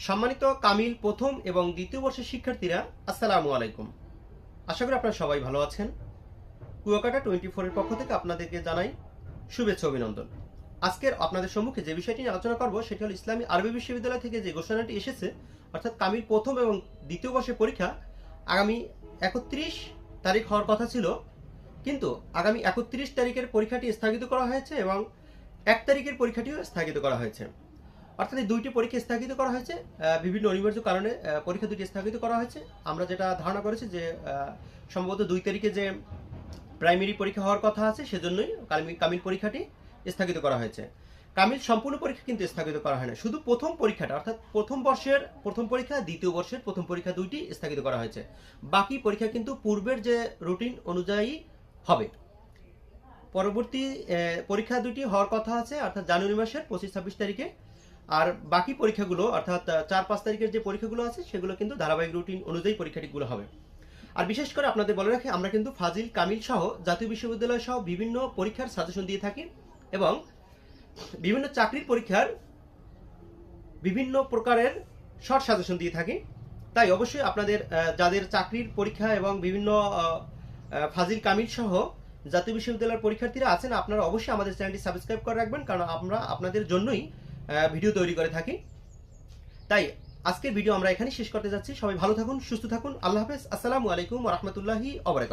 সম্মানিত কামিল প্রথম এবং দ্বিতীয় বর্ষের শিক্ষার্থীরা, আসসালামু আলাইকুম। আশা করি আপনারা সবাই ভালো আছেন। কুয়াকাটা 24 এর পক্ষ থেকে আপনাদেরকে জানাই শুভেচ্ছা অভিনন্দন। আজকের আপনাদের সম্মুখে যে বিষয়টি নিয়ে আলোচনা করব সেটি হলো ইসলামী আরবি বিশ্ববিদ্যালয় থেকে যে ঘোষণাটি এসেছে, অর্থাৎ কামিল প্রথম এবং দ্বিতীয় বর্ষের পরীক্ষা আগামী 31 তারিখ হওয়ার কথা ছিল, কিন্তু আগামী 31 তারিখের পরীক্ষাটি স্থগিত করা হয়েছে এবং 1 তারিখের পরীক্ষাটিও স্থগিত করা হয়েছে। অর্থাৎ এই দুইটি পরীক্ষা স্থগিত করা হয়েছে বিভিন্ন অনিবার্য কারণে। পরীক্ষা দুটি স্থগিত করা হয়েছে। আমরা যেটা ধারণা করেছি যে সম্ভবত 2 তারিখে যে প্রাইমারি পরীক্ষা হওয়ার কথা আছে সেজন্যই কামিল পরীক্ষাটি স্থগিত করা হয়েছে। কামিল সম্পূর্ণ পরীক্ষা কিন্তু স্থগিত করা হয় না, শুধু প্রথম পরীক্ষাটা অর্থাৎ প্রথম বর্ষের প্রথম পরীক্ষা, দ্বিতীয় বর্ষের প্রথম পরীক্ষা দুইটি স্থগিত করা হয়েছে। বাকি পরীক্ষা কিন্তু পূর্বের যে রুটিন অনুযায়ী হবে। পরবর্তী পরীক্ষা দুটি হওয়ার কথা আছে অর্থাৎ জানুয়ারি মাসের 25-26 তারিখে। আর বাকি পরীক্ষাগুলো অর্থাৎ 4-5 তারিখের যে পরীক্ষাগুলো আছে সেগুলো কিন্তু ধারাবাহিক রুটিন অনুযায়ী পরীক্ষাটিগুলো হবে। আর বিশেষ করে আপনাদের বলে রাখি, আমরা কিন্তু ফাজিল, কামিল সহ জাতীয় বিশ্ববিদ্যালয় সহ বিভিন্ন পরীক্ষার সাজেশন দিয়ে থাকি এবং বিভিন্ন চাকরির পরীক্ষার বিভিন্ন প্রকারের শর্ট সাজেশন দিয়ে থাকি। তাই অবশ্যই আপনাদের যাদের চাকরির পরীক্ষা এবং বিভিন্ন ফাজিল, কামিল সহ জাতীয় বিশ্ববিদ্যালয়ের পরীক্ষার্থীরা আছেন, আপনারা অবশ্যই আমাদের চ্যানেলটি সাবস্ক্রাইব করে রাখবেন, কারণ আমরা আপনাদের জন্যই ভিডিও তৈরি করে থাকি। তাই আজকের ভিডিও আমরা এখানেই শেষ করতে যাচ্ছি। সবাই ভালো থাকুন, সুস্থ থাকুন। আল্লাহ হাফেজ। আসসালামু আলাইকুম ওয়া রাহমাতুল্লাহি ওয়া বারাকাতুহু।